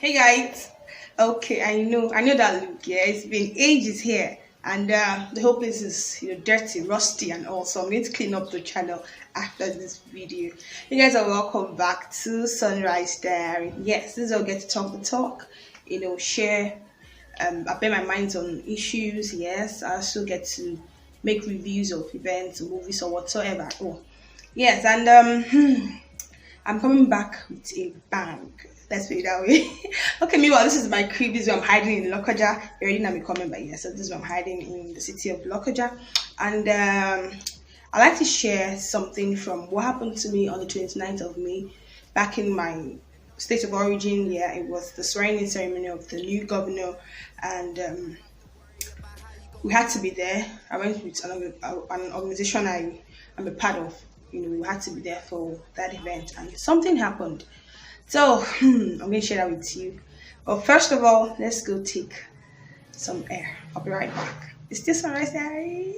Hey guys. Okay, I know that look. Yeah, it's been ages here, and the whole place is dirty, rusty, and all. So I'm going to clean up the channel after this video. You guys are welcome back to Sunrise Diary. Yes, this is where we get to talk the talk. Share. I bear my minds on issues. Yes, I also get to make reviews of events, movies, or whatsoever. Oh, yes, and I'm coming back with a bang. Let's put it that way. Okay, meanwhile, this is my crib. This is where I'm hiding in Lokoja. You already know me coming, but yeah, so this is where I'm hiding in the city of Lokoja. And I like to share something from what happened to me on the 29th of May back in my state of origin. Yeah, it was the swearing in ceremony of the new governor, and we had to be there. I went with an organization I'm a part of. We had to be there for that event, and something happened. So I'm going to share that with you. But first of all, let's go take some air. I'll be right back. It's still Sunrise Diary.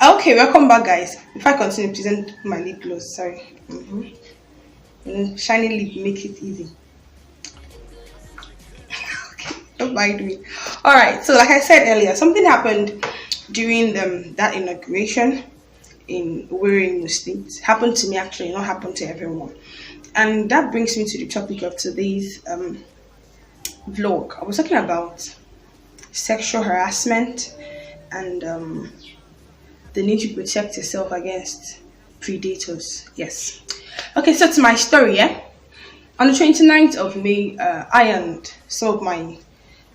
Okay, welcome back, guys. If I continue, present my lip gloss. Sorry. Shiny lip make it easy. Okay, don't mind me. All right. So, like I said earlier, something happened during that inauguration in Owerri State. Happened to me actually, not happened to everyone. And that brings me to the topic of today's vlog. I was talking about sexual harassment and the need to protect yourself against predators. Yes. Okay, so to my story, yeah. On the 29th of May, I and some of my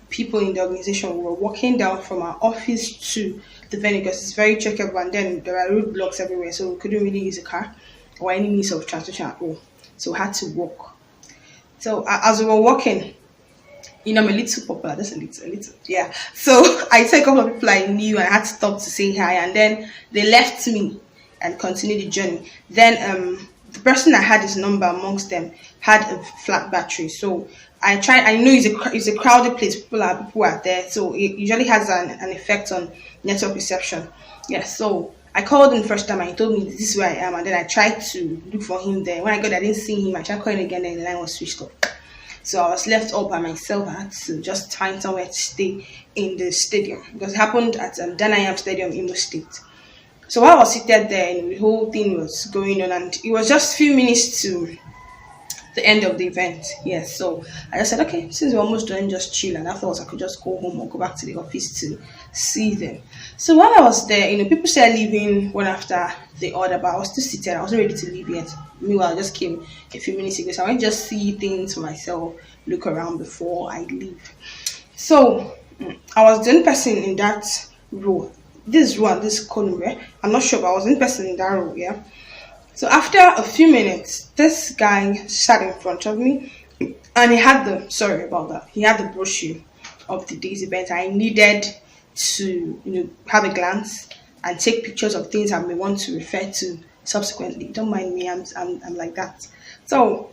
people in the organization were walking down from our office to the venue because it's very checkable, and then there are roadblocks everywhere, so we couldn't really use a car or any means of transportation at all. So we had to walk. So as we were walking, I'm a little popular, just a little, yeah. So I saw a couple of people I knew, and I had to stop to say hi, and then they left me and continued the journey. Then the person I had his number amongst them had a flat battery, so I know it's a crowded place. People are there, so it usually has an effect on network reception. Yeah, so I called him the first time, and he told me this is where I am, and then I tried to look for him there. When I got there, I didn't see him. I tried calling again, and the line was switched off. So I was left all by myself. I had to just find somewhere to stay in the stadium because it happened at Danayam Stadium, Imo State. So while I was seated there, and the whole thing was going on, and it was just a few minutes to the end of the event. Yes, so I just said, okay, since we're almost done, just chill. And afterwards, I could just go home or go back to the office to see them. So while I was there, people started leaving one after the other, but I was still seated. I wasn't ready to leave yet. Meanwhile, I just came a few minutes ago, so I went to just see things for myself, look around before I leave. So I was the only person in that row. This column, yeah? I'm not sure, but I was the only person in that row, yeah? So after a few minutes, this guy sat in front of me, and he had the brochure of the day's event. I needed to, have a glance and take pictures of things I may want to refer to subsequently. Don't mind me, I'm like that. So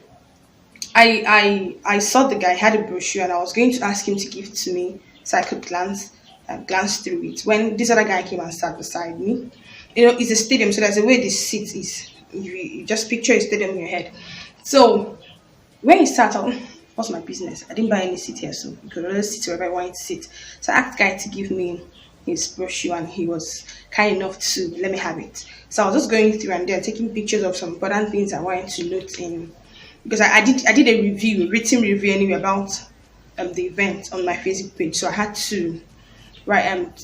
I saw the guy had a brochure, and I was going to ask him to give it to me so I could glance through it. When this other guy came and sat beside me, it's a stadium, so there's a way this seat is. You just picture a stadium in your head. So when he sat on, what's my business? I didn't buy any seat here, so you could always sit wherever I wanted to sit. So I asked the guy to give me his brochure, and he was kind enough to let me have it. So I was just going through and there taking pictures of some important things I wanted to note in, because I did a written review anyway about the event on my Facebook page. So I had to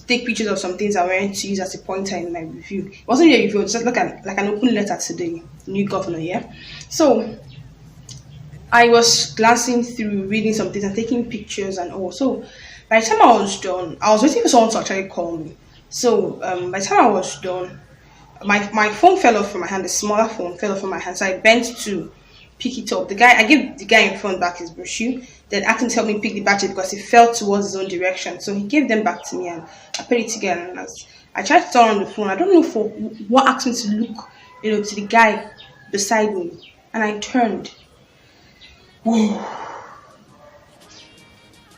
take pictures of some things I wanted to use as a pointer in my review. It wasn't really a review, it was just like an open letter to the new governor, yeah. So I was glancing through, reading some things and taking pictures and all. So by the time I was done, I was waiting for someone to actually call me. So by the time I was done, my phone fell off from my hand. The smaller phone fell off from my hand, so I bent to pick it up. I gave the guy in front back his brochure, then asked him to help me pick the battery because it fell towards his own direction. So he gave them back to me, and I put it together. And I tried to turn on the phone. I don't know for what asked me to look, to the guy beside me, and I turned. Whoa.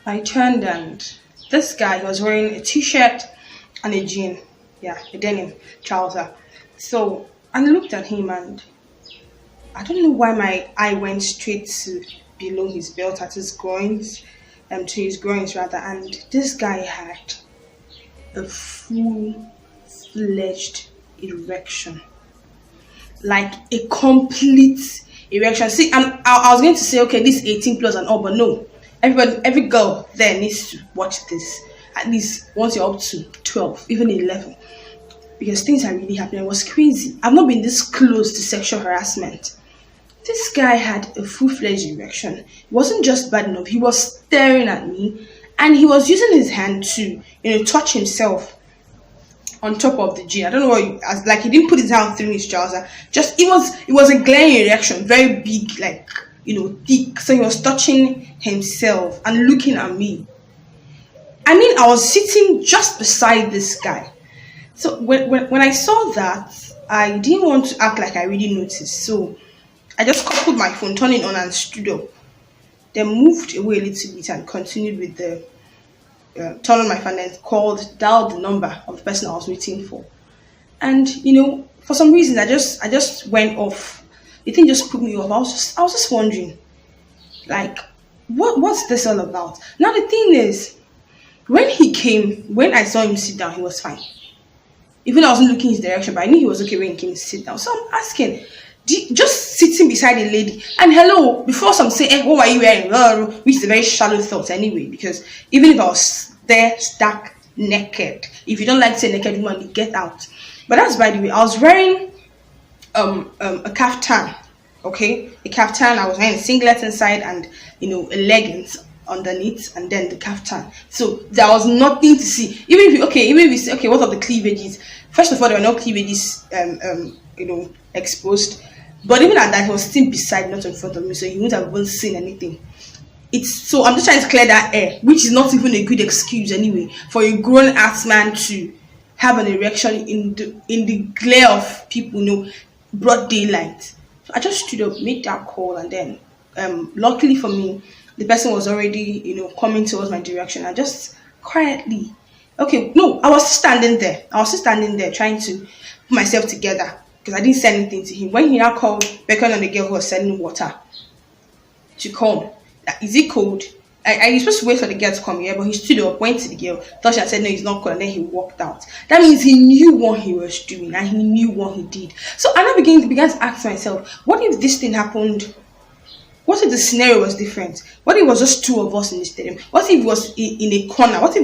I turned and this guy was wearing a t-shirt and a jean. Yeah, a denim trouser. So I looked at him and I don't know why my eye went straight to below his belt at his groins, to his groins rather, and this guy had a full fledged erection, like a complete erection. See, I was going to say, okay, this 18 plus and all, but no. Everybody, every girl there needs to watch this at least once you're up to 12, even 11, because things are really happening. It was crazy. I've not been this close to sexual harassment. This guy had a full-fledged erection. It wasn't just bad enough. He was staring at me, and he was using his hand to, touch himself on top of the jean. I don't know what, like he didn't put his hand through his trouser. Just it was a glaring erection, very big, like thick. So he was touching himself and looking at me. I mean, I was sitting just beside this guy. So when I saw that, I didn't want to act like I really noticed. So I just coupled my phone, turned it on, and stood up. Then moved away a little bit and continued with the turned on my phone and dialed the number of the person I was waiting for. And for some reason, I just went off. The thing just put me off. I was just wondering, like, what's this all about? Now the thing is, when I saw him sit down, he was fine. Even I wasn't looking his direction, but I knew he was okay when he came to sit down. So I'm asking, just sitting beside a lady, and hello, before some say, what were you wearing? Which is a very shallow thought anyway, because even if I was there stark naked, if you don't like to say naked woman, get out. But that's by the way, I was wearing a kaftan, okay, a kaftan. I was wearing a singlet inside and a leggings underneath, and then the kaftan. So there was nothing to see. Even if we say, okay, what are the cleavages? First of all, there were no cleavages exposed. But even at that, he was still beside, not in front of me, so he wouldn't have even seen anything. So I'm just trying to clear that air, which is not even a good excuse anyway for a grown-ass man to have an erection in the glare of people, broad daylight. So I just stood up, made that call, and then luckily for me, the person was already, coming towards my direction. I just quietly, I was standing there. Trying to put myself together because I didn't say anything to him. When he now called, beckoned on the girl who was selling water to come. Is it cold? I was supposed to wait for the girl to come here, but he stood up, went to the girl, thought she had said no, he's not cold, and then he walked out. That means he knew what he was doing and he knew what he did. So I now began to ask myself, what if this thing happened? What if the scenario was different? What if it was just two of us in the stadium? What if it was in a corner? What if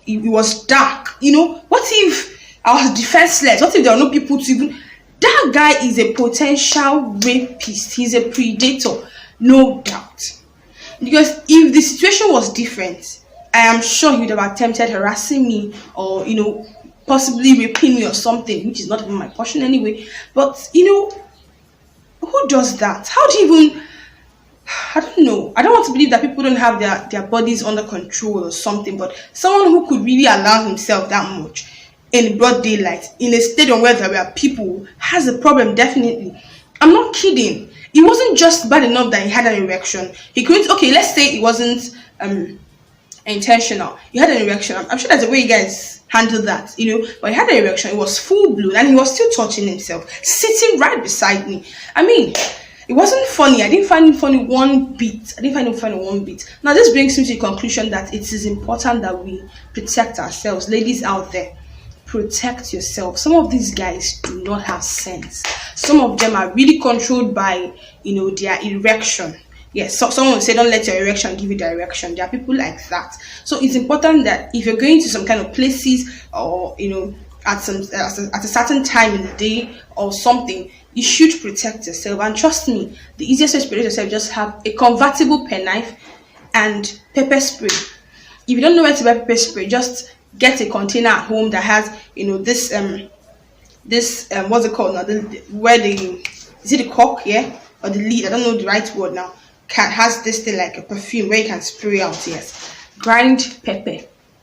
it was dark? What if I was defenseless? What if there were no people to even... That guy is a potential rapist. He's a predator, no doubt. Because if the situation was different, I am sure he would have attempted harassing me or, possibly raping me or something, which is not even my portion anyway. But, who does that? How do you even... I don't know. I don't want to believe that people don't have their bodies under control or something, but someone who could really allow himself that much in broad daylight, in a stadium where there were people, has a problem, definitely. I'm not kidding. It wasn't just bad enough that he had an erection. He couldn't, let's say it wasn't intentional. He had an erection. I'm sure there's a way you guys handle that, but he had an erection. It was full blown and he was still touching himself, sitting right beside me. I mean, it wasn't funny. I didn't find it funny one bit. Now, this brings me to the conclusion that it is important that we protect ourselves. Ladies out there, protect yourself. Some of these guys do not have sense. Some of them are really controlled by, their erection. Yes, so someone will say, don't let your erection give you direction. There are people like that. So it's important that if you're going to some kind of places or, at a certain time in the day or something, you should protect yourself. And trust me, the easiest way to protect yourself, just have a convertible pen knife and pepper spray. If you don't know where to buy pepper spray, just get a container at home that has, this what's it called now? Is it the cork, yeah, or the lid? I don't know the right word now. Has this thing like a perfume where you can spray out. Yes, grind pepper,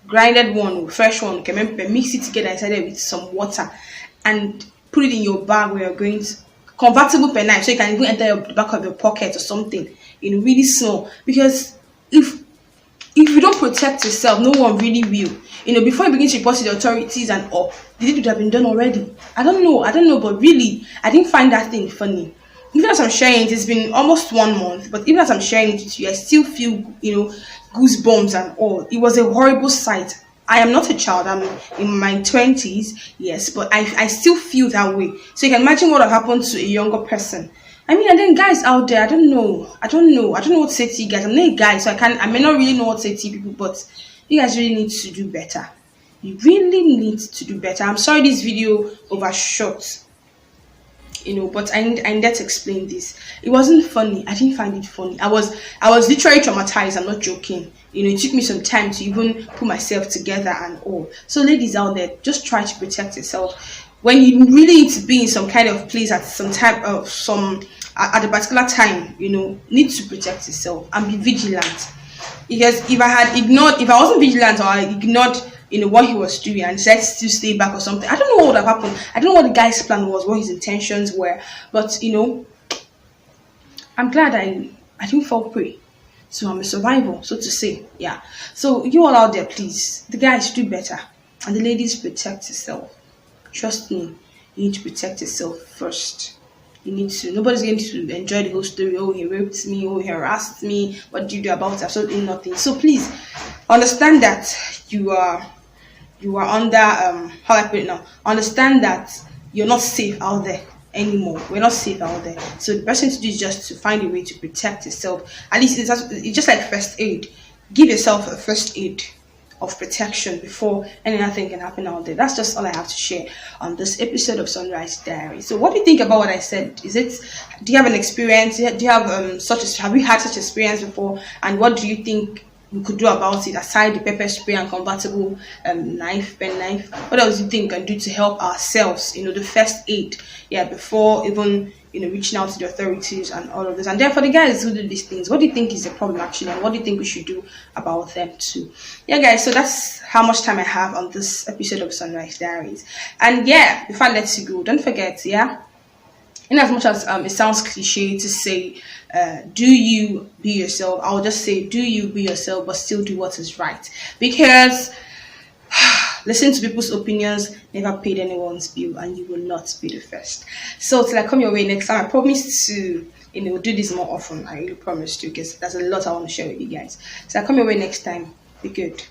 grinded one, fresh one. Okay, mix it together inside it with some water and put it in your bag where you're going to. Convertible pen knife, so you can even enter the back of your pocket or something. Really small, because if if you don't protect yourself, no one really will. Before you begin to report to the authorities and all, the deed would have been done already. I don't know, but really, I didn't find that thing funny. Even as I'm sharing it, it's been almost 1 month, but even as I'm sharing it with you, I still feel, goosebumps and all. It was a horrible sight. I am not a child, I'm in my 20s, yes, but I still feel that way. So you can imagine what would have happened to a younger person. I mean, and then guys out there, I don't know what to say to you guys. I'm not a guy, so I may not really know what to say to people, but you guys really need to do better. You really need to do better. I'm sorry this video overshot, but I need to explain this. It wasn't funny. I didn't find it funny. I was literally traumatized. I'm not joking. It took me some time to even put myself together and all. So ladies out there, just try to protect yourself. When you really need to be in some kind of place at some time of at a particular time, need to protect yourself and be vigilant. Because if I wasn't vigilant, or I ignored what he was doing and decided to stay back or something, I don't know what would have happened. I don't know what the guy's plan was, what his intentions were, but I'm glad I didn't fall prey. So I'm a survivor, so to say. Yeah. So you all out there, please, the guys, do better, and the ladies, protect yourself. Trust me, you need to protect yourself first. You need to. Nobody's going to enjoy the whole story. Oh, he raped me. Oh, he harassed me. What do you do about it? Absolutely nothing. So please understand that you are under how I put it now. Understand that you're not safe out there anymore. We're not safe out there. So the best thing to do is just to find a way to protect yourself. At least it's just like first aid. Give yourself a first aid of protection before any other thing can happen out there. That's just all I have to share on this episode of Sunrise Diary. So what do you think about what I said? Do you have an experience? Do you have have you had such experience before? And what do you think we could do about it, aside the pepper spray and convertible pen knife? What else do you think we can do to help ourselves, the first aid, before even reaching out to the authorities and all of this? And therefore, the guys who do these things, what do you think is the problem actually, and what do you think we should do about them too? Yeah, guys, so that's how much time I have on this episode of Sunrise Diaries. And before I let you go, don't forget, in as much as it sounds cliche to say, do you be yourself, I'll just say, do you be yourself, but still do what is right. Because listen to people's opinions never paid anyone's bill, and you will not be the first. So till I come your way next time, I promise to do this more often. I really promise to, because there's a lot I want to share with you guys. So I come your way next time. Be good.